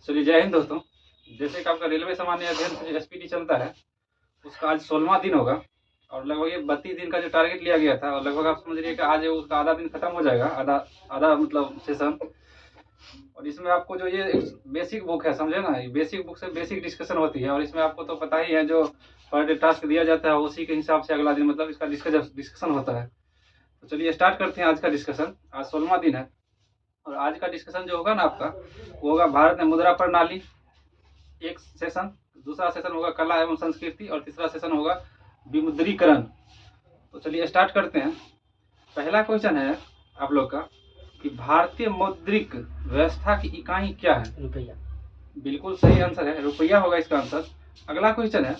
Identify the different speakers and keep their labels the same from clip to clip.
Speaker 1: चलिए, जय हिंद दोस्तों। जैसे कि आपका रेलवे सामान्य अध्ययन एसपीटी चलता है, उसका आज 16वां दिन होगा और लगभग ये 32 दिन का जो टारगेट लिया गया था, और लगभग आप समझ रही कि आज उसका आधा दिन खत्म हो जाएगा, आधा आधा मतलब सेशन। और इसमें आपको जो ये बेसिक बुक है, समझे ना, ये बेसिक बुक से बेसिक डिस्कशन होती है। और इसमें आपको तो पता ही है, जो पर डे टास्क दिया जाता है उसी के हिसाब से अगला दिन मतलब इसका डिस्कशन होता है। तो चलिए स्टार्ट करते हैं आज का डिस्कशन। आज 16वां दिन है और आज का डिस्कशन जो होगा ना आपका, वो होगा भारत में मुद्रा प्रणाली, एक सेशन। दूसरा सेशन होगा कला एवं संस्कृति और तीसरा सेशन होगा विमुद्रीकरण। तो चलिए स्टार्ट करते हैं। पहला क्वेश्चन है आप लोग का कि भारतीय मौद्रिक व्यवस्था की इकाई क्या है?
Speaker 2: रुपया।
Speaker 1: बिल्कुल सही आंसर है, रुपया होगा इसका आंसर। अगला क्वेश्चन है,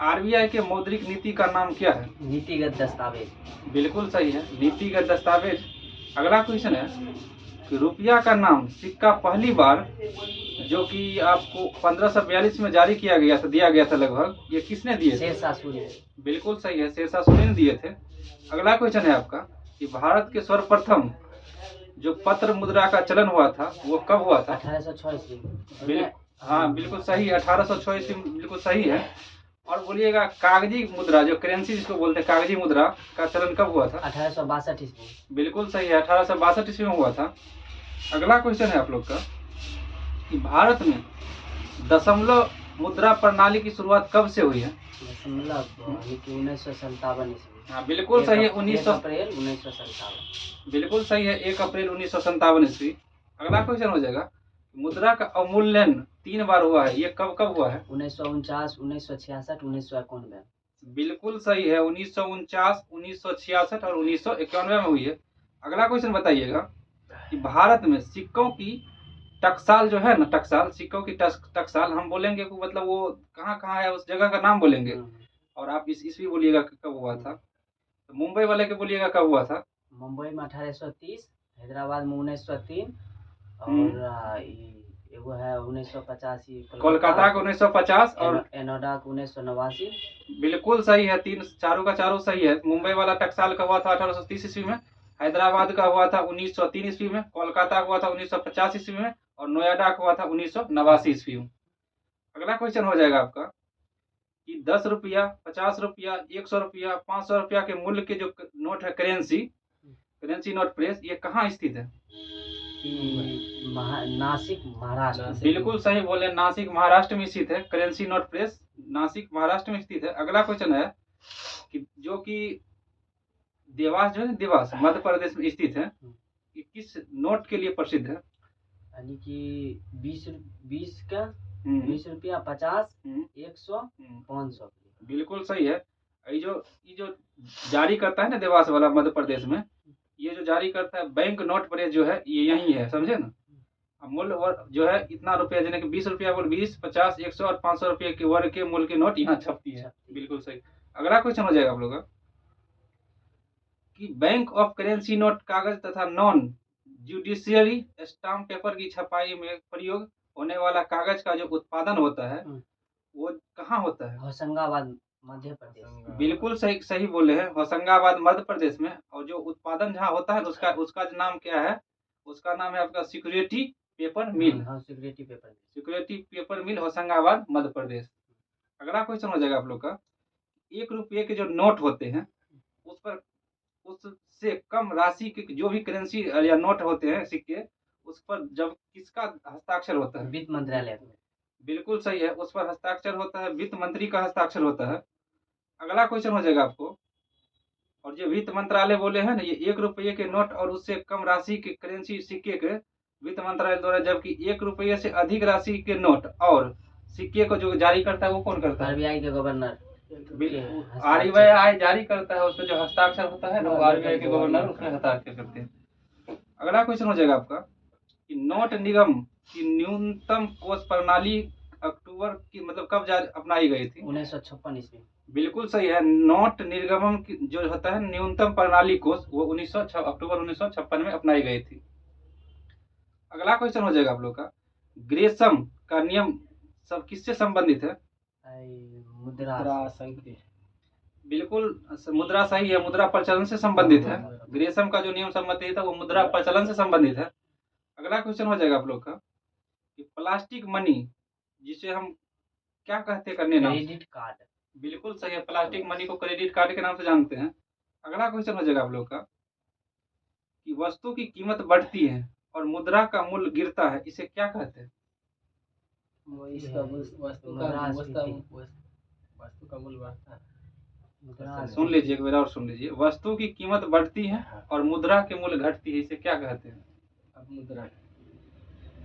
Speaker 1: आरबीआई के मौद्रिक नीति का नाम क्या है?
Speaker 2: नीतिगत दस्तावेज।
Speaker 1: बिल्कुल सही है, नीतिगत दस्तावेज। अगला क्वेश्चन है कि रुपया का नाम सिक्का पहली बार जो कि आपको 1542 में जारी किया गया था, दिया गया था लगभग, ये किसने दिए थे?
Speaker 2: शेरशाह सूरी।
Speaker 1: बिल्कुल सही है, शेरशाह सूरी ने दिए थे। अगला क्वेश्चन है आपका कि भारत के सर्वप्रथम जो पत्र मुद्रा का चलन हुआ था वो कब हुआ था?
Speaker 2: 1806 ईस्वी।
Speaker 1: हाँ बिल्कुल सही है, 1806 ईस्वी में, बिल्कुल सही है। और बोलिएगा कागजी मुद्रा, जो करेंसी जिसको बोलते हैं, कागजी मुद्रा का चलन कब हुआ था?
Speaker 2: 1862 ईस्वी।
Speaker 1: बिल्कुल सही है, 1862 ईस्वी में हुआ था। अगला क्वेश्चन है आप लोग का कि भारत में दशमलव मुद्रा प्रणाली की शुरुआत कब से हुई है?
Speaker 2: दशमलव 1957 ईस्वी।
Speaker 1: हाँ बिल्कुल सही है,
Speaker 2: 1 अप्रैल 1957।
Speaker 1: बिल्कुल सही है, 1 अप्रैल 1957 ईस्वी। अगला क्वेश्चन हो जाएगा, मुद्रा का अवमूल्यन 3 बार हुआ है, ये कब कब हुआ है?
Speaker 2: 1949, 1966, 1991।
Speaker 1: बिल्कुल सही है, 1949, 1966 और 1991 में हुई है। अगला क्वेश्चन बताइएगा कि भारत में सिक्कों की टकसाल जो है ना, टकसाल, सिक्कों की टकसाल हम बोलेंगे को मतलब वो कहाँ कहाँ है, उस जगह का नाम बोलेंगे। और आप इस ईस्वी बोलिएगा कब हुआ था। तो मुंबई वाले के बोलिएगा कब हुआ था।
Speaker 2: मुंबई में 1830, हैदराबाद में 1903 और एगो है 1985
Speaker 1: कोलकाता का 1950 और
Speaker 2: एनोडा का 1989।
Speaker 1: बिल्कुल सही है, तीन चारों का चारों सही है। मुंबई वाला टकसाल का हुआ था 1830 ईस्वी में, हैदराबाद का हुआ था 1903 ईस्वी में, कोलकाता का हुआ था 1950 ईस्वी में और नोएडा का हुआ था 1989 ईस्वी में। अगला क्वेश्चन हो जाएगा आपका कि 10 रुपया, 50 रुपया, 100 रुपया, 500 रुपया के मूल्य के जो नोट है, करेंसी नोट प्रेस, ये कहाँ स्थित है?
Speaker 2: नासिक, महाराष्ट्र।
Speaker 1: बिल्कुल सही बोले, नासिक महाराष्ट्र में स्थित है currency note press, Nashik Maharashtra में स्थित है। अगला क्वेश्चन है कि जो कि देवास जो है, देवास मध्य प्रदेश में स्थित है, कि किस नोट के लिए प्रसिद्ध है?
Speaker 2: यानी कि 20 का 20 रुपया, 50, 100, 500।
Speaker 1: बिल्कुल सही है। ये जो जारी करता है ना देवास वाला मध्य प्रदेश में, ये जो जारी करता है बैंक नोट प्रेस जो है, ये यही है, समझे ना। मूल्य और जो है इतना रुपया, यानी कि 20 रुपया बोल 20, 50, 100 और 500 रुपये के वर्ग के मूल्य के नोट यहाँ छपती है। बिल्कुल सही। अगला क्वेश्चन हो जाएगा आप लोग का कि बैंक ऑफ करेंसी नोट कागज तथा नॉन जुडिशियरी स्टाम्प पेपर की छपाई में प्रयोग होने वाला कागज का जो उत्पादन होता है वो कहाँ होता है?
Speaker 2: होशंगाबाद, मध्य प्रदेश।
Speaker 1: बिल्कुल सही बोले हैं, होशंगाबाद मध्य प्रदेश में। और जो उत्पादन जहाँ होता है उसका नाम क्या है? उसका नाम है आपका सिक्योरिटी पेपर मिल। सिक्योरिटी पेपर मिल, होशंगाबाद मध्य प्रदेश। अगला क्वेश्चन हो जाएगा आप लोग का, 1 रुपये के जो नोट होते हैं उस पर उससे कम राशि के जो भी करेंसी या नोट होते हैं, सिक्के, उस पर जब किसका हस्ताक्षर होता है?
Speaker 2: वित्त मंत्रालय।
Speaker 1: बिल्कुल सही है, उस पर हस्ताक्षर होता है, वित्त मंत्री का हस्ताक्षर होता है। अगला क्वेश्चन हो जाएगा आपको, और जो वित्त मंत्रालय बोले हैं ना, ये 1 रुपये के नोट और उससे कम राशि के करेंसी सिक्के के वित्त मंत्रालय द्वारा, जबकि 1 रुपये से अधिक राशि के नोट और सिक्के को जो जारी करता है वो कौन करता है?
Speaker 2: आरबीआई के गवर्नर।
Speaker 1: आरबीआई जारी करता है, उसमें जो हस्ताक्षर होता है ना, वो आरबीआई के गवर्नर उसमें हस्ताक्षर करते हैं। अगला क्वेश्चन हो जाएगा आपका कि नोट निगम की न्यूनतम कोष प्रणाली अक्टूबर की मतलब कब अपनाई गई थी?
Speaker 2: 1956 ईस्वी।
Speaker 1: बिल्कुल सही है, नोट निर्गमन जो होता है न्यूनतम प्रणाली कोष, वो अक्टूबर 1956 में अपनाई गई थी। अगला क्वेश्चन हो जाएगा आप लोग का, ग्रेसम का नियम सब किससे संबंधित है?
Speaker 2: मुद्रा।
Speaker 1: बिल्कुल मुद्रा सही है, मुद्रा प्रचलन से संबंधित है। ग्रेसम का जो नियम संबंधित है वो मुद्रा प्रचलन से संबंधित है। अगला क्वेश्चन हो जाएगा आप लोग का कि प्लास्टिक मनी, जिसे हम क्या कहते हैं करने नाम?
Speaker 2: Credit card.
Speaker 1: बिल्कुल सही है, प्लास्टिक मनी को क्रेडिट कार्ड के नाम से जानते हैं। अगला क्वेश्चन हो जाएगा आप लोग का कि वस्तु की कीमत बढ़ती है और मुद्रा का मूल्य गिरता है, इसे क्या कहते हैं?
Speaker 2: इसका वस्तु का मूल्य बढ़ता है।
Speaker 1: सुन लीजिए एक बार और सुन लीजिए, वस्तु की कीमत बढ़ती है और मुद्रा के मूल्य घटती है, इसे क्या कहते हैं?
Speaker 2: अब मुद्रा,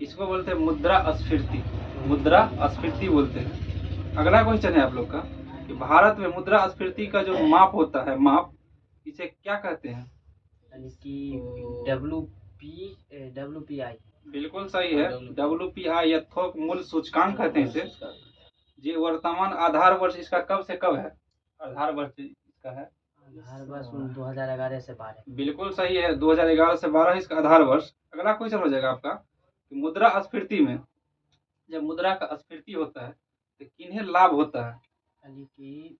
Speaker 1: इसको बोलते हैं मुद्रास्फीति, मुद्रास्फीति बोलते हैं। अगला क्वेश्चन है आप लोग का कि भारत में मुद्रास्फीति का जो माप होता है, माप, इसे क्या कहते हैं?
Speaker 2: यानी कि WPI।
Speaker 1: बिल्कुल सही है, WPI या थोक मूल्य सूचकांक कहते हैं इसे। ये वर्तमान आधार वर्ष इसका कब से कब है? आधार वर्ष इसका है
Speaker 2: आधार वर्ष 2011 से 12।
Speaker 1: बिल्कुल सही है, 2011 से 12 इसका आधार वर्ष। अगला क्वेश्चन हो जाएगा आपका कि मुद्रास्फीति में जब मुद्रा का स्फीति होता है तो किन्हें लाभ होता है?
Speaker 2: यानी कि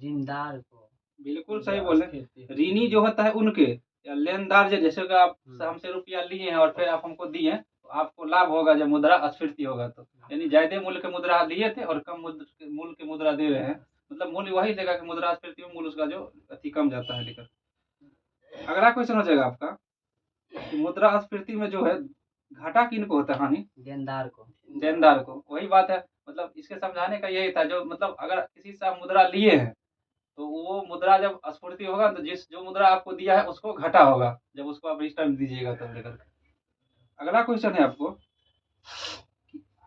Speaker 2: ऋणदार को।
Speaker 1: बिल्कुल सही बोले, ऋणी जो होता है उनके, या लेनदार जैसे कि आप हमसे रुपया लिए हैं और फिर आप हमको दिए, तो आपको लाभ होगा जब मुद्रास्फीति होगा तो। यानी ज्यादा मूल्य के मुद्रा लिए थे और कम मूल्य के मुद्रा दे रहे हैं, मतलब मूल्य वही देगा कि मुद्रास्फीति में मूल्य उसका जो अति कम जाता है लेकर। अगला क्वेश्चन हो जाएगा आपका कि मुद्रास्फीति में जो है घाटा किनको होता है? हानि
Speaker 2: देनदार को।
Speaker 1: देनदार को, वही बात है। मतलब इसके समझाने का यही था, जो मतलब अगर किसी से आप मुद्रा लिए हैं तो वो मुद्रा जब स्फूर्ति होगा तो जो मुद्रा आपको दिया है उसको घटा होगा जब उसको आप रिटर्न दीजिएगा तब लेकर के। अगला क्वेश्चन है आपको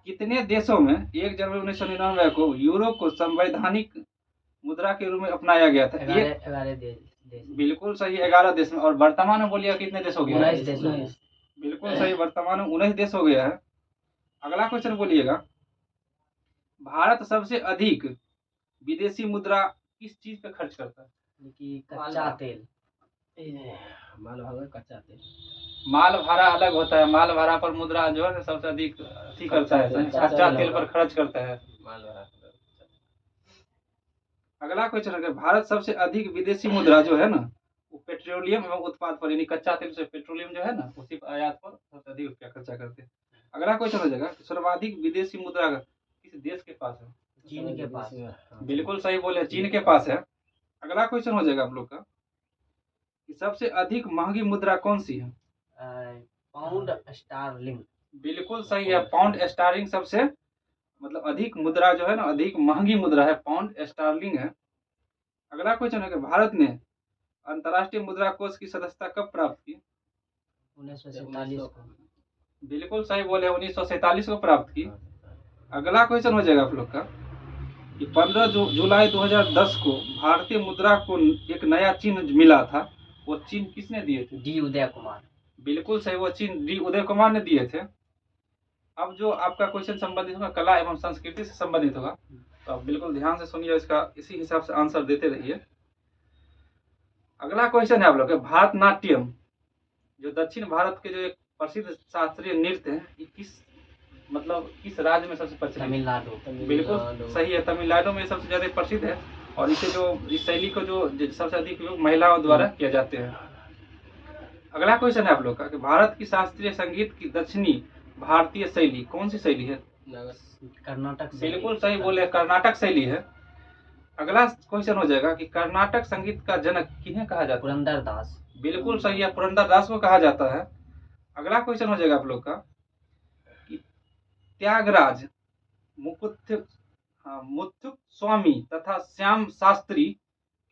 Speaker 1: कितने देशों में 1 जनवरी 1999 को यूरो को संवैधानिक मुद्रा के रूप में अपनाया गया था?
Speaker 2: 11 देश।
Speaker 1: बिल्कुल सही, 11 देश में। और वर्तमान में बोलिए कितने देश हो गया?
Speaker 2: 19 देश।
Speaker 1: बिल्कुल सही, वर्तमान में 19 देश हो गया है। अगला क्वेश्चन बोलिएगा, भारत सबसे अधिक विदेशी मुद्रा किस चीज पे खर्च करता है?
Speaker 2: कि कच्चा तेल। माल भाड़ा, कच्चा तेल।
Speaker 1: माल भाड़ा अलग होता है, माल भाड़ा पर मुद्रा जो है सबसे अधिक अथी करता है, कच्चा तेल पर खर्च करता है माल भाड़ा। अगला क्वेश्चन है, भारत सबसे अधिक विदेशी मुद्रा जो है ना वो पेट्रोलियम एवं उत्पाद पर, यानी कच्चा तेल से पेट्रोलियम जो है ना उसी आयात पर सबसे अधिक रुपया खर्चा करते हैं। अगला क्वेश्चन हो जाएगा, सर्वाधिक विदेशी मुद्रा किस देश के पास है?
Speaker 2: चीन के पास।
Speaker 1: बिल्कुल सही बोले, चीन के पास है। अगला क्वेश्चन हो जाएगा आप लोग का कि सबसे अधिक महंगी मुद्रा कौन सी है?
Speaker 2: Pound sterling.
Speaker 1: बिल्कुल सही है, पाउंड स्टार्लिंग सबसे मतलब अधिक मुद्रा जो है ना, अधिक महंगी मुद्रा है, पाउंड स्टार्लिंग है। अगला क्वेश्चन है कि भारत ने अंतर्राष्ट्रीय मुद्रा कोष की सदस्यता कब प्राप्त की?
Speaker 2: 1947 को।
Speaker 1: बिल्कुल सही बोले, 1947 को प्राप्त की। अगला क्वेश्चन हो जाएगा आप लोग का कि 15 जुलाई 2010 को भारतीय मुद्रा को एक नया चिन्ह मिला था, वो चिन्ह किसने दिए थे?
Speaker 2: डी उदय कुमार।
Speaker 1: बिल्कुल सही, वो चिन्ह डी उदय कुमार ने दिए थे। अब जो आपका क्वेश्चन संबंधित होगा कला एवं संस्कृति से संबंधित होगा, तो आप बिल्कुल ध्यान से सुनिए, इसका इसी हिसाब से आंसर देते रहिए। अगला क्वेश्चन है आप लोग का, भारतनाट्यम जो दक्षिण भारत के जो एक प्रसिद्ध शास्त्रीय नृत्य है, ये किस राज्य में सबसे प्रसिद्ध?
Speaker 2: तमिलनाडु।
Speaker 1: बिल्कुल सही है, तमिलनाडु में सबसे ज्यादा प्रसिद्ध है। और इसे जो इस शैली को जो सबसे अधिक उपयोग महिलाओं द्वारा किया जाते हैं। अगला क्वेश्चन है आप लोग का कि भारत की शास्त्रीय संगीत की दक्षिणी भारतीय शैली कौन सी शैली है?
Speaker 2: कर्नाटक।
Speaker 1: बिल्कुल सही बोले, कर्नाटक शैली है। अगला क्वेश्चन हो जाएगा कि कर्नाटक संगीत का जनक किन्हें कहा जाता है?
Speaker 2: पुरंदर दास।
Speaker 1: बिल्कुल सही है, पुरंदर दास को कहा जाता है। अगला क्वेश्चन हो जाएगा आप लोग का कि त्यागराज, मुत्थुस्वामी तथा श्याम शास्त्री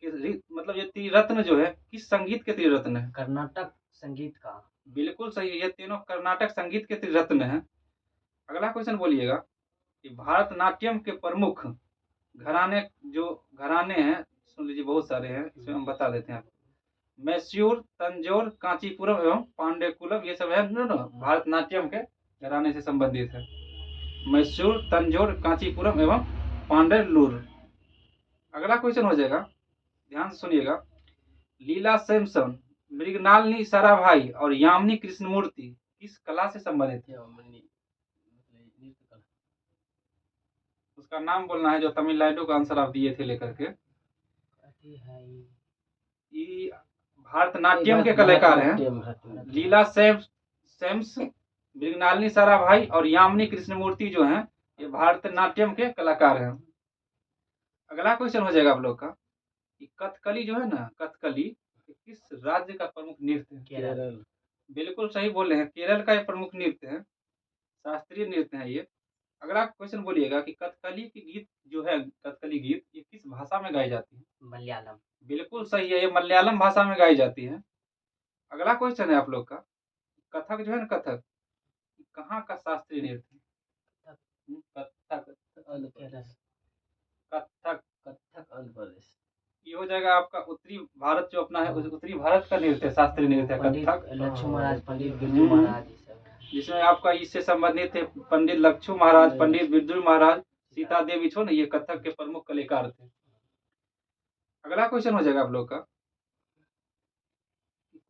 Speaker 1: के मतलब ये त्रिरत्न जो है किस संगीत के त्रिरत्न है?
Speaker 2: कर्नाटक संगीत का। बिल्कुल
Speaker 1: सही, ये तीनों कर्नाटक संगीत के त्रिरत्न है। अगला क्वेश्चन बोलिएगा कि भारतनाट्यम के प्रमुख घराने हैं, सुन लीजिए बहुत सारे हैं, इसमें हम बता देते हैं। मैसूर, तंजौर, कांचीपुरम एवं पांडेकुलम, ये सब है ना भारतनाट्यम के घराने से संबंधित है। मैसूर, तंजौर, कांचीपुरम एवं पांडेलुर। अगला क्वेश्चन हो जाएगा, ध्यान से सुनिएगा, लीला सैमसन, मृगनालिनी साराभाई और यामिनी कृष्णमूर्ति किस कला से संबंधित है? उसका नाम बोलना है जो तमिलनाडु का आंसर आप दिए थे लेकर के। ये भारतनाट्यम के कलाकार हैं, लीला सैम्स मृगनालिनी साराभाई और यामिनी कृष्णमूर्ति जो हैं ये भारतनाट्यम के कलाकार हैं। अगला क्वेश्चन हो जाएगा आप लोग का कि कथकली जो है ना, कथकली किस राज्य का प्रमुख नृत्य है?
Speaker 2: केरल।
Speaker 1: बिल्कुल सही बोले हैं, केरल का ये प्रमुख नृत्य है, शास्त्रीय नृत्य है ये। अगला क्वेश्चन बोलिएगा कि कथकली की गीत जो है, कथकली गीत ये किस भाषा में गाई जाती है?
Speaker 2: मलयालम।
Speaker 1: बिल्कुल सही है, ये मलयालम भाषा में गाई जाती है। अगला क्वेश्चन है आप लोग का, कथक जो है ना, कथक कहाँ का शास्त्रीय नृत्य है? कथक
Speaker 2: केरल।
Speaker 1: कथक
Speaker 2: कथक आंध्र प्रदेश।
Speaker 1: ये हो जाएगा आपका उत्तरी भारत जो अपना है, उत्तरी भारत का नृत्य है, शास्त्रीय नृत्य है कथक।
Speaker 2: लक्ष्मण महाराज, पंडित बिरजू महाराज,
Speaker 1: जिसमें आपका इससे संबंधित थे पंडित लक्ष्मण महाराज, पंडित बिरजू महाराज, सीता देवी छो ना, ये कथक के प्रमुख कलाकार थे। अगला क्वेश्चन हो जाएगा आप लोग का,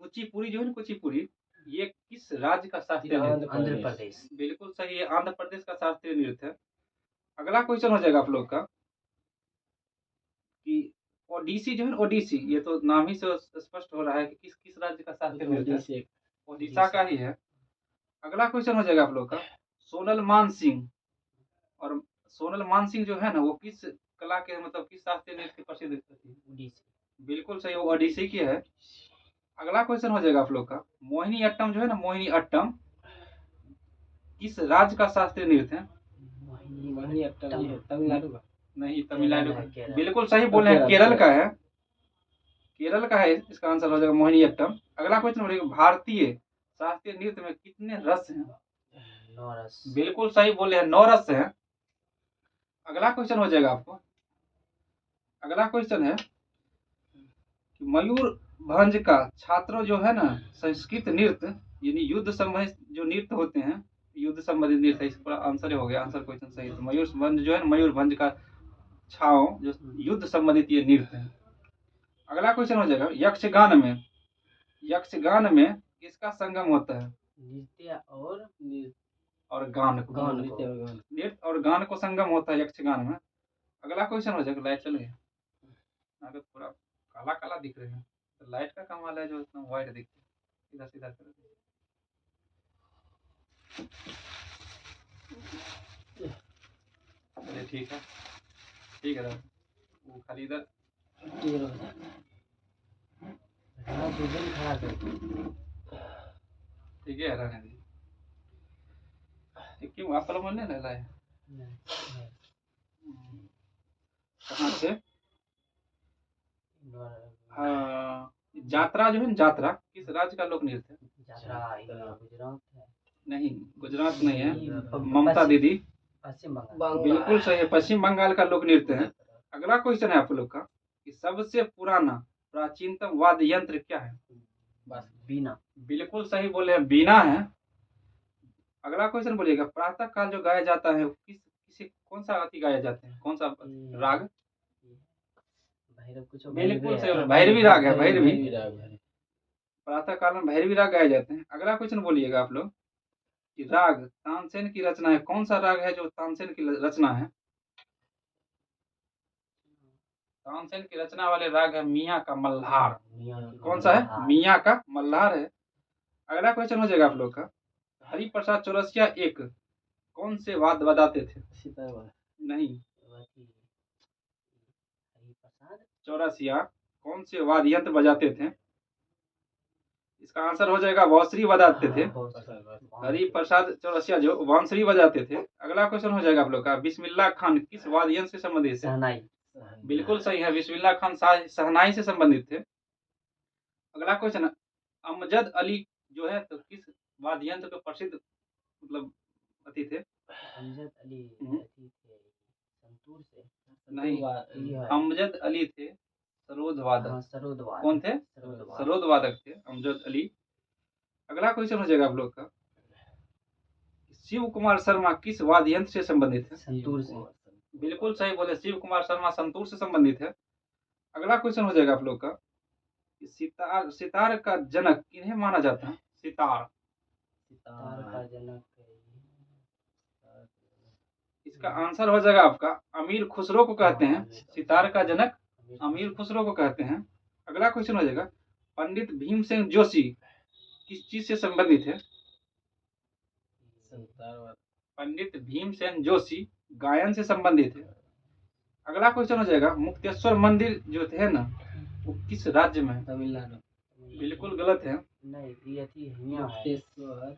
Speaker 1: कुचिपुड़ी जो है ना, कुचिपुड़ी ये किस राज्य का शास्त्रीय नृत्य?
Speaker 2: आंध्र प्रदेश।
Speaker 1: बिल्कुल सही है, आंध्र प्रदेश का शास्त्रीय नृत्य है। अगला क्वेश्चन हो जाएगा आप लोग का कि ओडिसी जो है ना, ओडिसी ये तो नाम ही से स्पष्ट हो रहा है कि किस किस राज्य का शास्त्रीय नृत्य है, ओडिशा का ही है। अगला क्वेश्चन हो जाएगा आप लोग का, सोनल मानसिंह, और सोनल मानसिंह जो है ना वो किस कला के, मतलब किस शास्त्रीय नृत्य के प्रसिद्ध थी? बिल्कुल सही, वो ओडिसी की है। अगला क्वेश्चन हो जाएगा आप लोग का, मोहिनी अट्टम जो है ना, मोहिनी अट्टम किस राज्य का शास्त्रीय नृत्य है?
Speaker 2: मोहिनी अट्टम तमिलनाडु का।
Speaker 1: नहीं, तमिलनाडु का। बिल्कुल सही बोले हैं, केरल का है, केरल का है, इसका आंसर हो जाएगा मोहिनी अट्टम। अगला क्वेश्चन बोलेगा, भारतीय शास्त्रीय नृत्य में कितने रस हैं?
Speaker 2: 9 रस।
Speaker 1: बिल्कुल सही बोले हैं, 9 रस हैं। अगला क्वेश्चन हो जाएगा आपको, अगला क्वेश्चन है कि मयूरभंज का छात्र जो है ना, संस्कृत नृत्य यानी युद्ध संबंधित जो नृत्य होते हैं, युद्ध संबंधित नृत्य, इसका आंसर हो गया, आंसर क्वेश्चन सही है। मयूरभंज जो है ना, मयूरभंज का छाव जो युद्ध संबंधित ये नृत्य है। अगला क्वेश्चन हो जाएगा, यक्षगान में किसका संगम होता है?
Speaker 2: नृत्य
Speaker 1: और गान को, नृत्य और गान को संगम होता है यक्षगान में। अगला क्वेश्चन हो जाएगा, लाइट चल गया, अगर थोड़ा काला काला दिख रहे हैं तो लाइट का कमाल है जो इतना व्हाइट दिखते है, सीधा सीधा कर दे। चलिए ठीक है, ठीक है, वो खाली इधर ठीक है, रहने दीजिए। क्यों आप पलम नहीं ले लाए? कहाँ से? हाँ, जात्रा जो है ना, जात्रा किस राज्य का लोक नृत्य है?
Speaker 2: गुजरात है।
Speaker 1: नहीं, गुजरात नहीं है, ममता दीदी।
Speaker 2: पश्चिम बंगाल।
Speaker 1: बिल्कुल सही है, पश्चिम बंगाल का लोक नृत्य है। अगला क्वेश्चन है आप लोग का कि सबसे पुराना प्राचीनतम वाद्य यंत्र क्या है?
Speaker 2: बीना। बिल्कुल
Speaker 1: सही बोले हैं, बीना है। अगला क्वेश्चन बोलिएगा, प्रातः काल जो गाया जाता है किसी कौन सा अति गाया जाते हैं, कौन सा राग? बिल्कुल सही, भैरवी राग है, भैरवी। प्रातः काल में भैरवी राग गाए जाते हैं। अगला क्वेश्चन बोलिएगा आप लोग कि राग तानसेन की रचना है, कौन सा राग है जो तानसेन की रचना है? तानसेन की रचना वाले राग है मियाँ का मल्हार। कौन सा है? मियाँ का मल्हार है। अगला क्वेश्चन हो जाएगा आप लोग का, हरिप्रसाद चौरसिया एक कौन से वाद्य बजाते थे? नहीं, चौरसिया कौन से वाद्य यंत्र बजाते थे? इसका आंसर हो जाएगा बांसुरी बजाते थे। हरिप्रसाद चौरसिया जो बांसुरी बजाते थे। अगला क्वेश्चन हो जाएगा आप लोग का, बिस्मिल्लाह खान किस वाद्य यंत्र से संबंधित है? बिल्कुल सही है, बिस्मिल्लाह खान शहनाई से संबंधित थे। अगला क्वेश्चन, अमजद अली जो है तो किस वाद्य यंत्र के प्रसिद्ध मतलब अति थे?
Speaker 2: अमजद अली संतूर से
Speaker 1: नहीं, अमजद अली थे सरोद वादक। कौन थे? सरोद वादक थे अमजद अली। अगला क्वेश्चन हो जाएगा आप लोग का, शिव कुमार शर्मा किस वाद्य यंत्र से संबंधित है?
Speaker 2: संतूर से।
Speaker 1: बिल्कुल सही बोले, शिव कुमार शर्मा संतूर से संबंधित है। अगला क्वेश्चन हो जाएगा आप लोग का, सितार का जनक किन्हें माना जाता है? सितार
Speaker 2: का जनक,
Speaker 1: इसका आंसर हो जाएगा आपका अमीर खुसरो को कहते हैं। सितार का जनक अमीर खुसरो को कहते हैं। अगला क्वेश्चन हो जाएगा, पंडित भीमसेन जोशी किस चीज से संबंधित है? पंडित भीमसेन जोशी गायन से संबंधित है। अगला क्वेश्चन हो जाएगा, मुक्तेश्वर मंदिर जो थे ना वो किस राज्य में है?
Speaker 2: तमिलनाडु।
Speaker 1: बिल्कुल गलत है।
Speaker 2: नहीं ये थी मुक्तेश्वर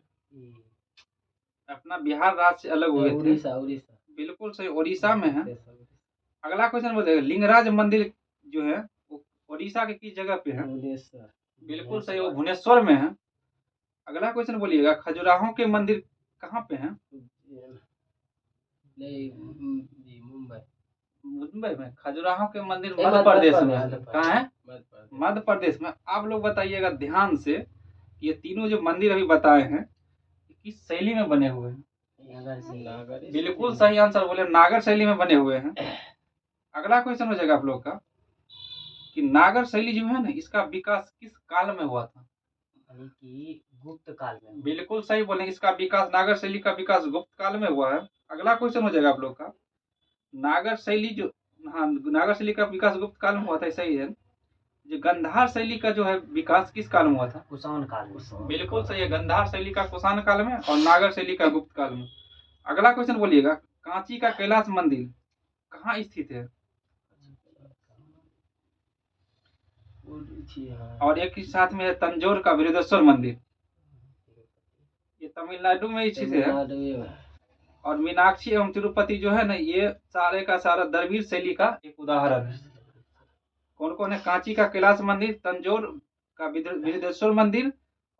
Speaker 1: अपना बिहार राज्य से अलग हुए थे।
Speaker 2: उड़ीसा।
Speaker 1: बिल्कुल सही, उड़ीसा में है। अगला क्वेश्चन हो जाएगा, लिंगराज मंदिर जो है वो उड़ीसा के किस जगह पे है? बिल्कुल सही, वो भुवनेश्वर में है। अगला क्वेश्चन बोलिएगा, खजुराहो के मंदिर कहाँ पे हैं? मुंबई में। खजुराहो के मंदिर मध्य प्रदेश में। कहाँ है? मध्य प्रदेश में। आप लोग बताइएगा ध्यान से, ये तीनों जो मंदिर अभी बताए हैं किस शैली में बने हुए हैं? बिल्कुल सही आंसर बोले, नागर शैली में बने हुए हैं। अगला क्वेश्चन हो जाएगा आप लोग का कि नागर शैली जो है ना इसका विकास किस काल में हुआ था?
Speaker 2: गुप्त काल में।
Speaker 1: बिल्कुल सही बोले, इसका विकास, नागर शैली का विकास गुप्त काल में हुआ है। अगला क्वेश्चन हो जाएगा आप लोग का, नागर शैली जो, हाँ नागर शैली का विकास गुप्त काल में हुआ था, सही है। जो गंधार शैली का जो है विकास किस काल में हुआ था?
Speaker 2: कुषाण काल में।
Speaker 1: बिल्कुल सही है, गंधार शैली का कुषाण काल में और नागर शैली का गुप्त काल में। अगला क्वेश्चन बोलिएगा, कांची का कैलाश मंदिर कहाँ स्थित है? और एक ही साथ में है तंजौर का बृहदेश्वर मंदिर, ये तमिलनाडु में स्थित है। और मीनाक्षी एवं तिरुपति जो है ना ये सारे का सारा द्रविड़ शैली का एक उदाहरण है। कौन कौन है? कांची का कैलाश मंदिर, तंजौर का बृहदेश्वर मंदिर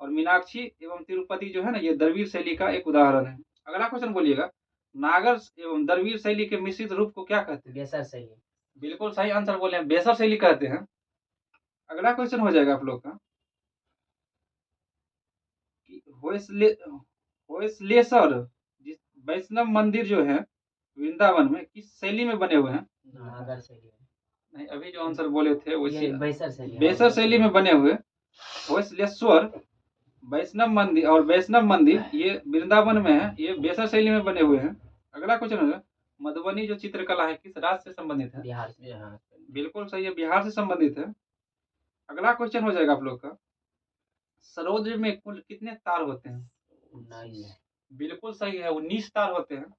Speaker 1: और मीनाक्षी एवं तिरुपति जो है ना ये द्रविड़ शैली का एक उदाहरण है। अगला क्वेश्चन बोलिएगा, नागर एवं द्रविड़ शैली के मिश्रित रूप को क्या कहते हैं?
Speaker 2: बेसर शैली।
Speaker 1: बिल्कुल सही आंसर बोले, बेसर शैली कहते हैं। अगला क्वेश्चन हो जाएगा आप लोग का, होयसलेश्वर वैष्णव मंदिर जो है वृंदावन में किस शैली में बने हुए हैं?
Speaker 2: नागर शैली।
Speaker 1: नहीं, अभी जो आंसर बोले थे वैसे
Speaker 2: बेसर
Speaker 1: शैली में बने हुए। होयसलेश्वर वैष्णव मंदिर ये वृंदावन में है, ये बेसर शैली में बने हुए हैं। अगला क्वेश्चन होगा, मधुबनी जो चित्रकला है किस राज्य से संबंधित है?
Speaker 2: बिहार से।
Speaker 1: बिल्कुल सही है, बिहार से संबंधित है। अगला क्वेश्चन हो जाएगा आप लोग का, सरोज में कुल कितने तार होते हैं?
Speaker 2: 19।
Speaker 1: बिल्कुल सही है, 19 तार होते हैं।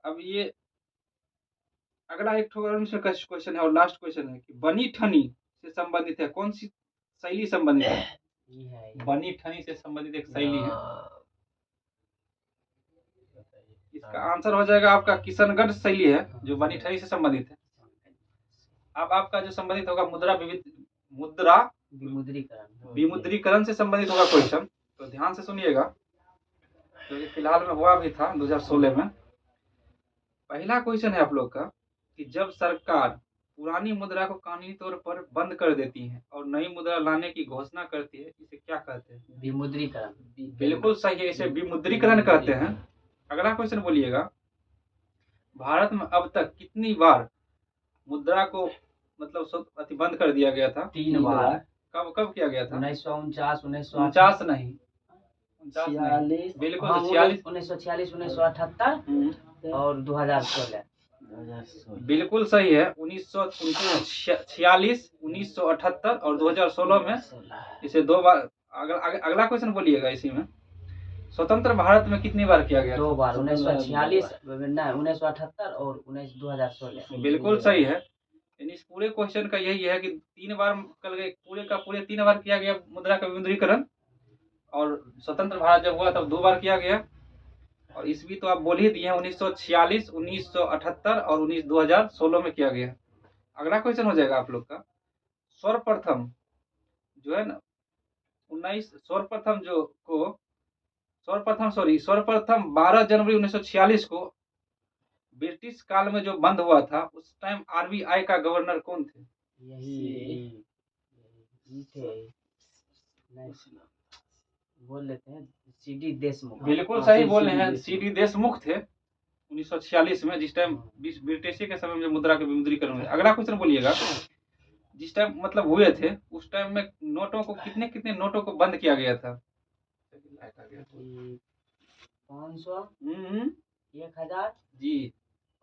Speaker 1: अब ये अगला एक क्वेश्चन है और लास्ट क्वेश्चन है कि बनी ठनी से संबंधित है कौन सी शैली संबंधित है? बनी ठनी से संबंधित एक शैली है, इसका आंसर हो जाएगा आपका किशनगढ़ शैली है जो बनी ठनी से संबंधित है। अब आपका जो संबंधित होगा विमुद्रीकरण से संबंधित होगा क्वेश्चन, तो ध्यान से सुनिएगा, क्योंकि फिलहाल में हुआ भी था 2016 में। पहला क्वेश्चन है आप लोग का कि जब सरकार पुरानी मुद्रा को कानूनी तौर पर बंद कर देती है और नई मुद्रा लाने की घोषणा करती है, इसे क्या कहते हैं?
Speaker 2: विमुद्रीकरण।
Speaker 1: बिल्कुल सही है, इसे विमुद्रीकरण कहते हैं। अगला क्वेश्चन बोलिएगा, भारत में अब तक कितनी बार मुद्रा को मतलब बंद कर दिया गया था?
Speaker 2: 3 बार।
Speaker 1: कब कब किया गया था?
Speaker 2: 1949,
Speaker 1: 49 नहीं,
Speaker 2: 46,
Speaker 1: बिल्कुल
Speaker 2: 1946, 1978 और 2016।
Speaker 1: बिल्कुल सही है, 1946, 1978 और 2016 में इसे 2 बार। अगला क्वेश्चन बोलिएगा, इसी में स्वतंत्र भारत में कितनी बार किया गया?
Speaker 2: 2 बार, 1946, 1978 और 2016।
Speaker 1: बिल्कुल सही है, यानी इस पूरे क्वेश्चन का यही है कि 3 बार कल गए, पूरे का पूरे 3 बार किया गया मुद्रा का विमुद्रीकरण, और स्वतंत्र भारत जब हुआ तब 2 बार किया गया, और ईस्वी तो आप बोल ही दिए हैं 1946, 1978 और 2016 में किया गया। अगला क्वेश्चन हो जाएगा आप लोग का, सर्वप्रथम जो है ना सर्वप्रथम 12 जनवरी 1946 को ब्रिटिश काल में जो बंद हुआ था उस टाइम आरबीआई का गवर्नर कौन थे?
Speaker 2: यही थे, बोल लेते हैं सीडी देशमुख।
Speaker 1: बिल्कुल सही बोल रहे हैं, सीडी देशमुख थे 1946 में, जिस टाइम ब्रिटिश के समय में मुद्रा के विमुद्रीकरण हुए। अगला क्वेश्चन बोलिएगा, जिस टाइम मतलब हुए थे उस टाइम में नोटों को कितने नोटों को बंद किया गया था?
Speaker 2: 500, 1000
Speaker 1: जी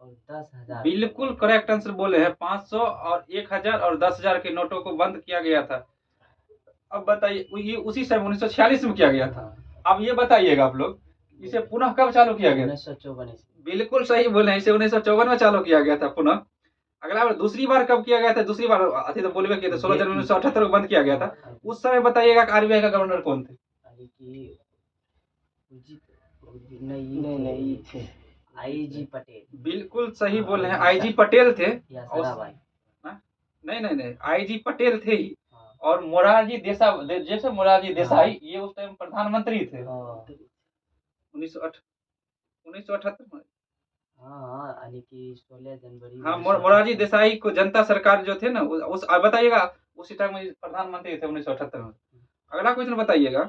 Speaker 2: और 10,000।
Speaker 1: बिल्कुल करेक्ट आंसर बोले हैं, 500 और 1000 और 10,000 के नोटों को बंद किया गया था। अब बताइए, ये उसी समय 1946 में किया गया था। अब ये बताइएगा आप लोग, इसे पुनः कब चालू किया गया?
Speaker 2: 1954 ईस्वी।
Speaker 1: बिल्कुल सही बोले हैं, इसे 1954 में चालू किया गया था पुनः। अगला बार दूसरी बार कब किया गया था? दूसरी बार अति तो बोलबे किए थे 16 जनवरी 1978 को बंद किया गया था। उस समय बताइएगा कि आरबीआई का गवर्नर कौन थे?
Speaker 2: नहीं थे, आईजी पटेल।
Speaker 1: बिल्कुल सही बोले हैं, आईजी पटेल थे।
Speaker 2: या सराभाई।
Speaker 1: नहीं, आईजी पटेल थे ही। और मोरारजी देसाई, जैसे मोरारजी देसाई ये उस टाइम प्रधानमंत्री थे 1978 में।
Speaker 2: हाँ, यानी कि 16 जनवरी।
Speaker 1: हाँ, मोरारजी देसाई को जनता सरकार जो थे ना, उस बताइएगा उसी टाइम में प्रधानमंत्री थे 1978 में। अगला क्वेश्चन बताइएगा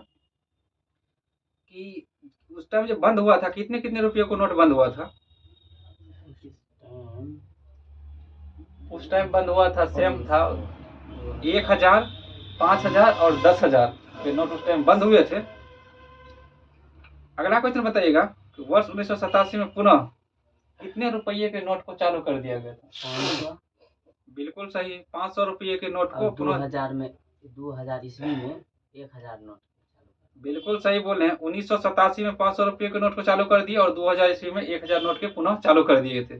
Speaker 1: कि उस टाइम जो बंद हुआ था कितने कितने रुपये को नोट बंद हुआ था? उस टाइम बंद हुआ था, सेम था 1000, 5000 और 10,000 के नोट उस टाइम बंद हुए थे। अगला क्वेश्चन बताइएगा कि वर्ष 1987 में पुनः कितने रुपये के नोट को चालू कर दिया गया था?
Speaker 2: 500।
Speaker 1: बिल्कुल सही, 500 रुपये के नोट को पुनः
Speaker 2: 2000 ईस्वी में 1000 नोट।
Speaker 1: बिल्कुल सही बोले हैं, 1987 में 500 रुपये के नोट को चालू कर दिया और 2000 ईस्वी में 1000 नोट के पुनः चालू कर दिए थे।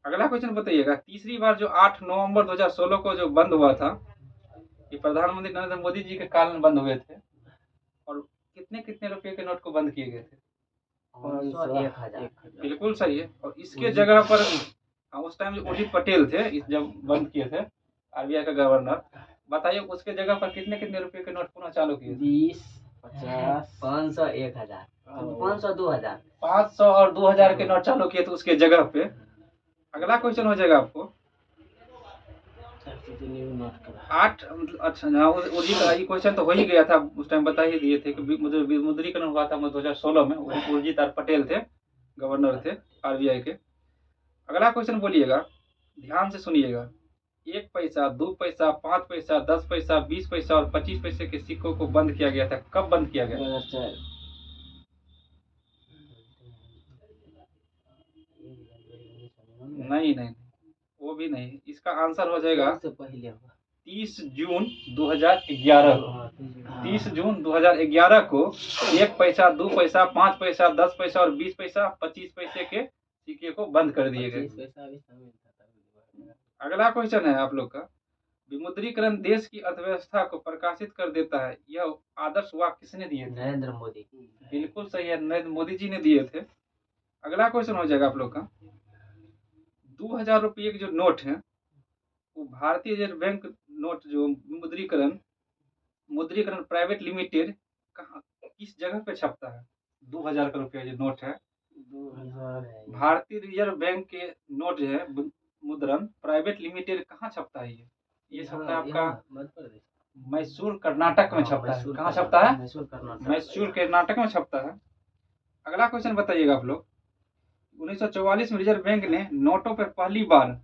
Speaker 1: अगला क्वेश्चन बताइएगा, तीसरी बार जो 8 नवंबर 2016 को जो बंद हुआ था, ये प्रधानमंत्री नरेंद्र मोदी जी के कारण बंद हुए थे और कितने कितने रुपए के नोट को बंद किए गए थे?
Speaker 2: 1000।
Speaker 1: बिल्कुल सही है। और इसके जगह पर उस टाइम जो उर्जित पटेल थे, जब बंद किए थे आरबीआई का गवर्नर, बताइए उसके जगह पर कितने कितने रुपए के नोट पुनः चालू किए?
Speaker 2: 20, 50, 500, 1000, 500, 2000।
Speaker 1: 500 और 2000 के नोट चालू किए थे उसके जगह पे। अगला क्वेश्चन हो जाएगा आपको 8, अच्छा उर्जित, ये क्वेश्चन तो हो ही गया था उस टाइम, बता ही दिए थे कि विमुद्रीकरण हुआ था 2016 में, उर्जित पटेल थे, गवर्नर थे आरबीआई के। अगला क्वेश्चन बोलिएगा, ध्यान से सुनिएगा, 1 पैसा, 2 पैसा, 5 पैसा, 10 पैसा, 20 पैसा और 25 पैसे के सिक्कों को बंद किया गया था। कब बंद किया गया? नहीं, वो भी नहीं। इसका आंसर हो जाएगा 30 जून 2011 को। 30 जून 2011 को 1 पैसा, 2 पैसा, 5 पैसा, 10 पैसा और 20 पैसा, 25 पैसे के सिक्के को बंद कर दिए गए। अगला क्वेश्चन है आप लोग का, विमुद्रीकरण देश की अर्थव्यवस्था को प्रकाशित कर देता है, यह आदर्श वाक्य किसने दिए थे?
Speaker 2: नरेंद्र मोदी।
Speaker 1: बिल्कुल सही है, नरेंद्र मोदी जी ने दिए थे। अगला क्वेश्चन हो जाएगा आप लोग का, 2000 रुपये के जो नोट है वो भारतीय रिजर्व बैंक नोट जो मुद्रीकरण प्राइवेट लिमिटेड कहाँ, किस जगह पे छपता है? 2000 का रुपया जो नोट है, भारतीय रिजर्व बैंक के नोट जो है मुद्रण प्राइवेट लिमिटेड कहाँ छपता है? ये छपता है आपका मैसूर कर्नाटक में छपता है। कहाँ छपता है? मैसूर कर्नाटक में छपता है। अगला क्वेश्चन बताइएगा आप लोग, 1944 में रिजर्व बैंक ने नोटों पर पहली बार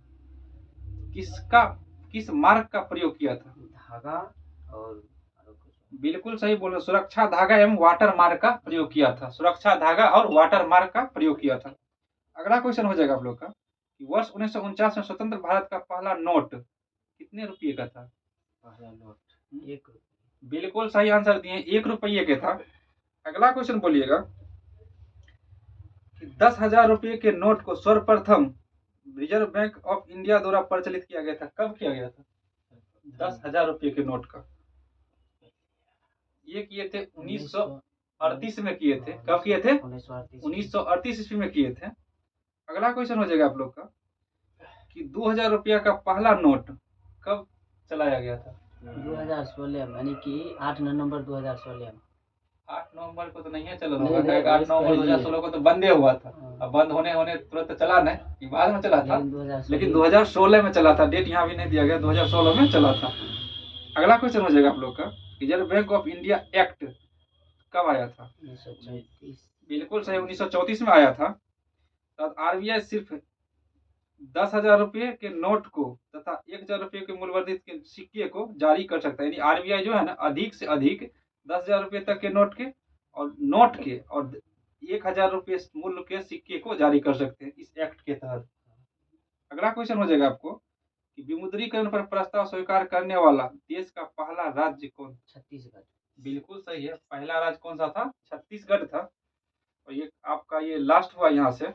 Speaker 1: किस मार्क का प्रयोग किया था?
Speaker 2: धागा और
Speaker 1: बिल्कुल सही बोल रहे, सुरक्षा धागा एवं वाटर मार्क का प्रयोग किया था। सुरक्षा धागा और वाटर मार्क का प्रयोग किया था। अगला क्वेश्चन हो जाएगा आप लोग का कि वर्ष 1949 में स्वतंत्र भारत का पहला नोट कितने रुपये का था?
Speaker 2: पहला नोट 1 रुपये।
Speaker 1: बिल्कुल सही आंसर दिए, 1 रुपये के था। अगला क्वेश्चन बोलिएगा कि 10,000 रुपये के नोट को सर्वप्रथम रिजर्व बैंक ऑफ इंडिया द्वारा प्रचलित किया गया था। कब किया गया था 10,000 रुपये के नोट का? ये किए थे 1938 में किए थे। कब किए थे? 1938 ईस्वी में किए थे। अगला क्वेश्चन हो जाएगा आप लोग का कि 2000 रुपया का पहला नोट कब चलाया गया था?
Speaker 2: 2016 में, यानी कि 8 नवंबर 2016 में।
Speaker 1: 8 नवंबर को तो नहीं है चला होगा, 8 नवंबर 2016 को तो बंदे हुआ था। अब बंद होने तुरंत चला नहीं, बाद में चला था, लेकिन 2016 में चला था। डेट यहाँ भी नहीं दिया गया, 2016 में चला था। अगला क्वेश्चन हो जाएगा आप लोग का, reserve bank of India act कब आया था?
Speaker 2: 1934।
Speaker 1: बिल्कुल सही, 1934 में आया था। तब आरबीआई सिर्फ 10,000 रुपये के नोट को तथा 1,000 रुपये के मूल्यवर्धित के सिक्के को जारी कर सकता है। यानी आरबीआई जो है ना, अधिक से अधिक 10,000 रुपये तक के नोट के और 1,000 रुपये मूल्य के सिक्के को जारी कर सकते हैं इस एक्ट के तहत। अगला क्वेश्चन हो जाएगा आपको कि विमुद्रीकरण पर प्रस्ताव स्वीकार करने वाला देश का पहला राज्य कौन?
Speaker 2: छत्तीसगढ़।
Speaker 1: बिल्कुल सही है। पहला राज्य कौन सा था? छत्तीसगढ़ था। और ये आपका ये लास्ट हुआ यहाँ से।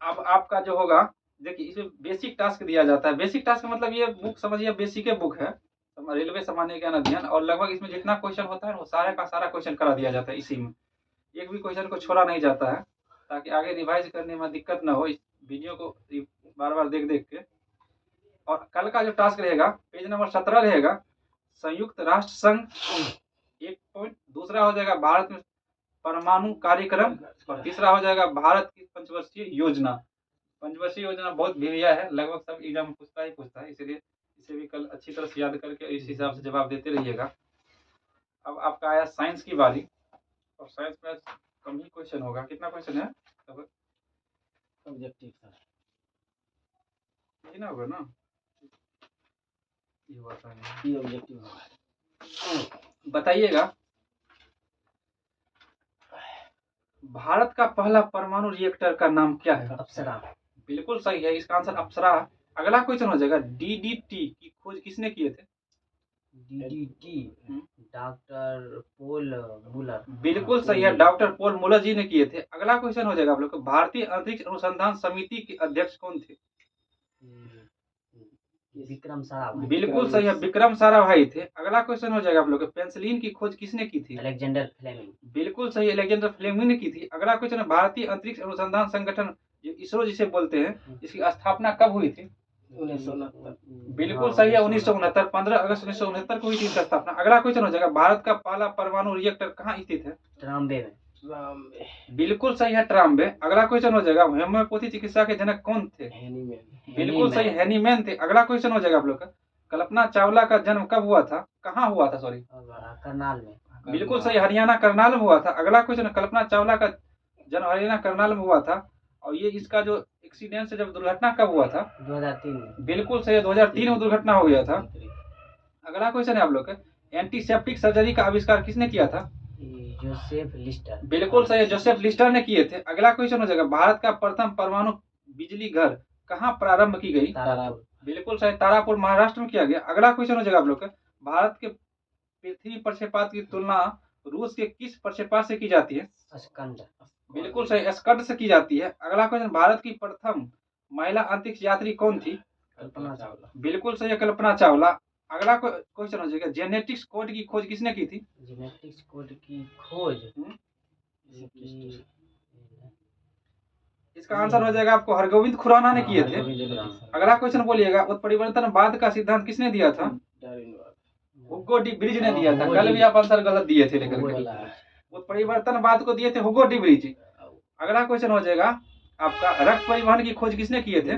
Speaker 1: अब आपका जो होगा, देखिए इसमें बेसिक टास्क दिया जाता है। बेसिक टास्क मतलब ये बुक समझिए बेसिक बुक है, रेलवे सामान्य ज्ञान अध्ययन, और लगभग इसमें जितना क्वेश्चन होता है वो सारे का सारा क्वेश्चन करा दिया जाता है इसी में। एक भी क्वेश्चन को छोड़ा नहीं जाता है, ताकि आगे रिवाइज करने में दिक्कत ना हो इस वीडियो को बार बार देख देख के। और कल का जो टास्क रहेगा पेज नंबर 17 रहेगा, संयुक्त राष्ट्र संघ, एक पॉइंट। दूसरा हो जाएगा भारत में परमाणु कार्यक्रम, और तीसरा हो जाएगा भारत की पंचवर्षीय योजना। पंचवर्षीय योजना बहुत भेड़िया है, लगभग सब एग्जाम में पूछता है, इसलिए इसे भी कल अच्छी तरह से याद करके इस हिसाब से जवाब देते रहिएगा। अब आपका आया साइंस की बारी, और साइंस में कम ही क्वेश्चन होगा। कितना क्वेश्चन है?
Speaker 2: ऑब्जेक्टिव सर,
Speaker 1: यही ना होगा ना?
Speaker 2: ये ऑब्जेक्टिव होगा।
Speaker 1: बताइएगा, भारत का पहला परमाणु रिएक्टर का नाम क्या है?
Speaker 2: अप्सरा।
Speaker 1: बिल्कुल सही है, इसका आंसर अप्सरा। अगला क्वेश्चन हो जाएगा, डीडीटी की खोज किसने किए थे?
Speaker 2: डीडीटी डॉक्टर पोल मुलर।
Speaker 1: बिल्कुल सही है, डॉक्टर पोल मुलर जी ने किए थे। अगला क्वेश्चन हो जाएगा आप लोग को, भारतीय अंतरिक्ष अनुसंधान समिति के अध्यक्ष कौन थे?
Speaker 2: विक्रम साराभाई।
Speaker 1: बिल्कुल सही है, विक्रम साराभाई थे। अगला क्वेश्चन हो जाएगा आप लोग को, पेंसिलिन की खोज किसने की थी?
Speaker 2: Alexander Fleming.
Speaker 1: बिल्कुल सही, अलेक्जेंडर फ्लेमिंग ने की थी। अगला क्वेश्चन है, भारतीय अंतरिक्ष अनुसंधान संगठन जो इसरो जिसे बोलते हैं, इसकी स्थापना कब हुई थी?
Speaker 2: 1969।
Speaker 1: बिल्कुल सही है, 1969, 15 अगस्त 1969 को हुई थी इसका स्थापना। अगला क्वेश्चन हो जाएगा, भारत का पहला परमाणु रिएक्टर कहाँ स्थित है?
Speaker 2: ट्राम्बे में।
Speaker 1: बिल्कुल सही है, ट्राम्बे। अगला क्वेश्चन हो जाएगा, होम्योपैथी चिकित्सा के जनक कौन थे? बिल्कुल सही, हैनीमैन थे। अगला क्वेश्चन हो जाएगा आप लोग का, कल्पना चावला का जन्म कब हुआ था? कहाँ हुआ था? सॉरी,
Speaker 2: करनाल में।
Speaker 1: बिल्कुल सही, हरियाणा करनाल में हुआ था। अगला क्वेश्चन, कल्पना चावला का जन्म हरियाणा करनाल में हुआ था, और ये इसका जो एक्सीडेंट से जब दुर्घटना कब हुआ था?
Speaker 2: 2003 में।
Speaker 1: बिल्कुल सही, 2003 में दुर्घटना हो गया था। अगला क्वेश्चन है आप लोग का, एंटीसेप्टिक सर्जरी का आविष्कार किसने किया था?
Speaker 2: Joseph Lister.
Speaker 1: बिल्कुल सही, जोसेफ लिस्टर ने किए थे। अगला क्वेश्चन हो जाएगा, भारत का प्रथम परमाणु बिजली घर कहाँ प्रारंभ की गई?
Speaker 2: तारापुर।
Speaker 1: बिल्कुल सही, तारापुर महाराष्ट्र में किया गया। अगला क्वेश्चन हो जाएगा आप लोग का, भारत के पृथ्वी प्रक्षेपात की तुलना रूस के किस प्रक्षेपात से की जाती है?
Speaker 2: स्कंद।
Speaker 1: बिल्कुल सही, स्कड से की जाती है। अगला क्वेश्चन, भारत की प्रथम महिला अंतरिक्ष यात्री कौन थी?
Speaker 2: कल्पना चावला।
Speaker 1: बिल्कुल सही है, कल्पना चावला। अगला क्वेश्चन हो जाएगा, जेनेटिक्स कोड की खोज किसने की थी?
Speaker 2: जेनेटिक्स कोड की खोज
Speaker 1: इसका आंसर हो जाएगा आपको हरगोविंद खुराना ने किए थे। अगला क्वेश्चन बोलिएगा, उत्परिवर्तनवाद का सिद्धांत किसने दिया था? हुगो डी ब्रिज ने दिया था। कल भी आप आंसर गलत दिए थे, लेकर उत्परिवर्तनवाद को दिए थे हुगो डी ब्रिज। अगला क्वेश्चन हो जाएगा आपका, रक्त परिवहन की खोज किसने किए थे?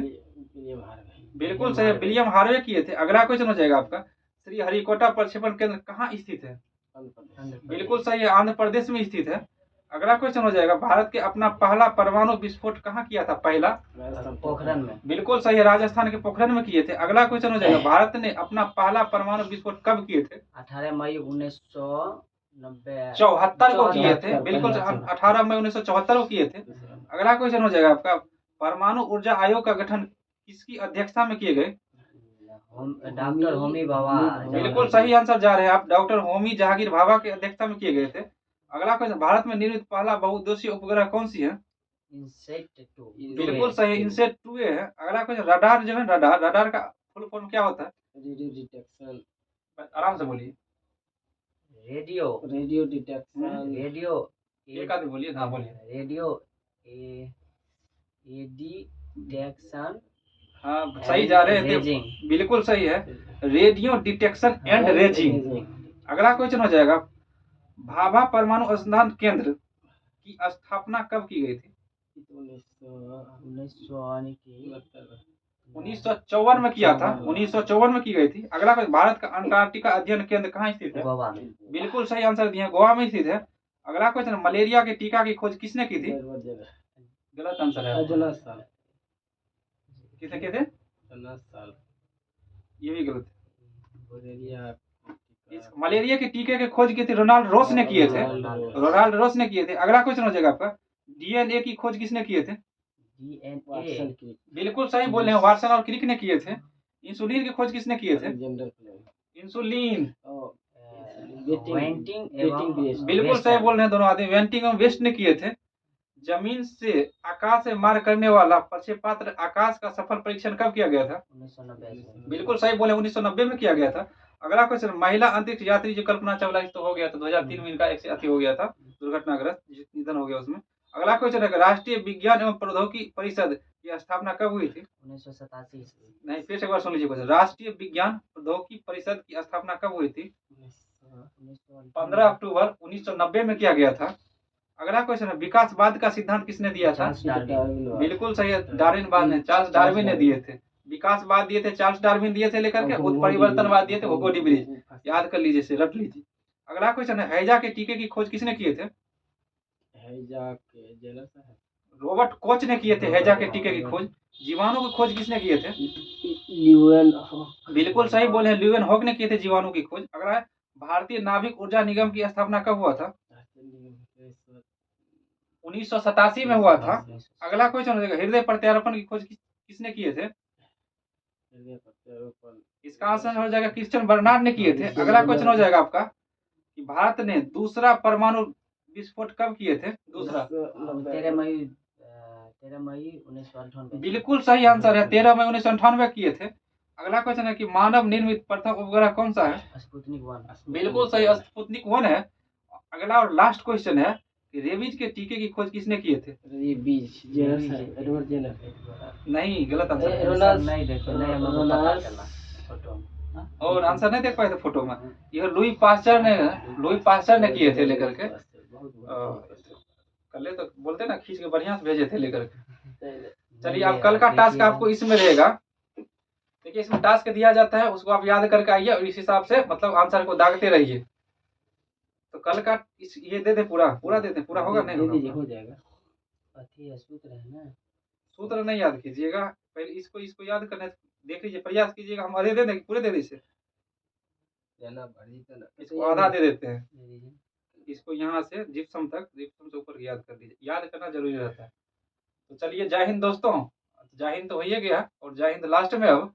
Speaker 1: बिल्कुल सही, विलियम हार्वे किए थे। अगला क्वेश्चन हो जाएगा आपका, श्री हरिकोटा प्रक्षेपण केंद्र कहाँ स्थित है? बिल्कुल सही है, आंध्र प्रदेश में स्थित है। अगला क्वेश्चन हो जाएगा, भारत के अपना पहला परमाणु विस्फोट कहाँ किया था? पहला
Speaker 2: पोखरण में।
Speaker 1: बिल्कुल सही है, राजस्थान के पोखरण में किए थे। अगला क्वेश्चन हो जाएगा, भारत ने अपना पहला परमाणु विस्फोट कब किए थे?
Speaker 2: 18 मई 1990
Speaker 1: 74 को किए थे। बिल्कुल 18 मई 1974 को किए थे। अगला क्वेश्चन हो जाएगा आपका, परमाणु ऊर्जा आयोग का गठन किसकी अध्यक्षता में किए गए?
Speaker 2: डॉक्टर होमी भाभा।
Speaker 1: बिल्कुल सही आंसर जा रहे हैं आप, डॉक्टर होमी जहांगीर भाभा की अध्यक्षता में किए गए थे। अगला क्वेश्चन, भारत में निर्मित पहला बहुउद्देशीय उपग्रह कौन सी है?
Speaker 2: इनसेट 2।
Speaker 1: बिल्कुल सही, इनसेट 2A है। अगला क्वेश्चन, रडार जो है, रडार का फुल फॉर्म क्या होता है?
Speaker 2: Radio detection.
Speaker 1: आराम से बोलिए।
Speaker 2: Radio detection. रेडियो
Speaker 1: एक आदमी बोलिए, हाँ बोलिए।
Speaker 2: Radio detection.
Speaker 1: हाँ सही जा रहे हैं, बिल्कुल सही है, रेडियो डिटेक्शन एंड रेजिंग। अगला क्वेश्चन हो जाएगा, भाभा परमाणु अनुसंधान केंद्र की स्थापना कब की गई थी? 1954 में किया था, 1954 में की गई थी। अगला क्वेश्चन, भारत का अंटार्कटिका अध्ययन केंद्र कहाँ स्थित है?
Speaker 2: गोवा में।
Speaker 1: बिल्कुल सही आंसर दिए, गोवा में स्थित है। अगला क्वेश्चन, मलेरिया के टीका की खोज किसने की थी? गलत आंसर है, किसे किए थे? ये भी गलत है। मलेरिया के टीके की खोज की थी रोनाल्ड रोस ने किए थे। रोनाल्ड रोस ने किए थे। अगला क्वेश्चन हो जाएगा आपका, डीएनए की खोज किसने किए थे?
Speaker 2: डीएनए।
Speaker 1: बिल्कुल सही बोल रहे हैं, वाटसन और क्रिक ने किए थे। इंसुलिन की खोज किसने किए थे? इंसुलिन।
Speaker 2: वेंटिंग एवं
Speaker 1: बिल्कुल
Speaker 2: वेस्ट
Speaker 1: सही बोल रहे हैं दोनों आदमी। वेंटिंग एवं वेस्ट ने किए थे। जमीन से आकाश से मार करने वाला प्रक्षेपास्त्र आकाश का सफल परीक्षण कब किया गया था?
Speaker 2: 1990
Speaker 1: बिल्कुल सही बोले, 1990 में किया गया था। अगला क्वेश्चन, महिला अंतरिक्ष यात्री जो कल्पना चावला, इस तो हो गया था 2003 में इनका अति हो गया था, दुर्घटनाग्रस्त निधन हो गया उसमें। अगला क्वेश्चन है, राष्ट्रीय विज्ञान एवं प्रौद्योगिकी परिषद की स्थापना कब हुई थी?
Speaker 2: 1987 ईस्वी।
Speaker 1: नहीं, फिर से एक बार सुन लीजिए क्वेश्चन, राष्ट्रीय विज्ञान प्रौद्योगिकी परिषद की स्थापना कब हुई थी? 15 अक्टूबर 1990 में किया गया था। अगला क्वेश्चन है, विकासवाद का सिद्धांत किसने दिया था?
Speaker 2: Charles Darwin.
Speaker 1: बिल्कुल सही है, डार्विनवाद ने, चार्ल्स डार्विन ने दिए थे। विकासवाद दिए थे चार्ल्स डार्विन दिए थे लेकर के, उत्परिवर्तनवाद दिए थे हुगो डिब्रीज। याद कर लीजिए, से रट लीजिए। अगला क्वेश्चन है, हैजा के टीके की खोज किसने किए थे? रॉबर्ट कोच ने किए थे हैजा के टीके की खोज। जीवाणु की खोज किसने किए थे? बिल्कुल सही बोले हैं, ल्यूवेन हॉक ने किए थे जीवाणु की खोज। अगला है, भारतीय नाविक ऊर्जा निगम की स्थापना कब हुआ था? 1987 में हुआ था। अगला क्वेश्चन हो जाएगा, हृदय प्रत्यारोपण की खोज किसने किए थे? इसका आंसर हो जाएगा क्रिश्चियन बर्नार्ड ने किए थे। अगला क्वेश्चन हो जाएगा आपका कि भारत ने दूसरा परमाणु विस्फोट कब किए थे? दूसरा
Speaker 2: 13 मई 1998।
Speaker 1: बिल्कुल सही आंसर है, 13 मई 1998 किए थे। अगला क्वेश्चन है कि मानव निर्मित प्रथम उपग्रह कौन सा है?
Speaker 2: स्पुतनिक 1।
Speaker 1: बिल्कुल सही, स्पुतनिक 1 है। अगला और लास्ट क्वेश्चन है कि रेबीज के टीके की खोज किसने किए थे?
Speaker 2: Edward Jenner.
Speaker 1: नहीं, गलत आंसर है।
Speaker 2: नहीं देखो, नहीं हम लोग पता चला फोटो में।
Speaker 1: और आंसर नहीं देख पाए थे फोटो में। यह लुई पास्चर ने किए थे लेकर के। कल तो बोलते ना, खींच के बढ़िया से भेजे थे लेकर के। चलिए, अब कल का टास्क आपको इसमें रहेगा। देखिए, इसमें टास्क दिया जाता है, उसको आप याद करके आइए और इस हिसाब से मतलब आंसर को दागते रहिए। तो कल का ये दे दे, पूरा दे दे, पूरा होगा नहीं होगा?
Speaker 2: हो जाएगा। सूत्र है ना,
Speaker 1: सूत्र नहीं याद कीजिएगा, पहले इसको याद करने देख लीजिए, प्रयास कीजिएगा। हम आधे दे देंगे, पूरे दे दीजिए, इसको आधा दे देते हैं। इसको यहाँ से जिप्सम से ऊपर याद कर लीजिए, याद करना जरूरी रहता है। तो चलिए, जय हिंद दोस्तों। जय हिंद तो हो ही गया, और जय हिंद लास्ट में अब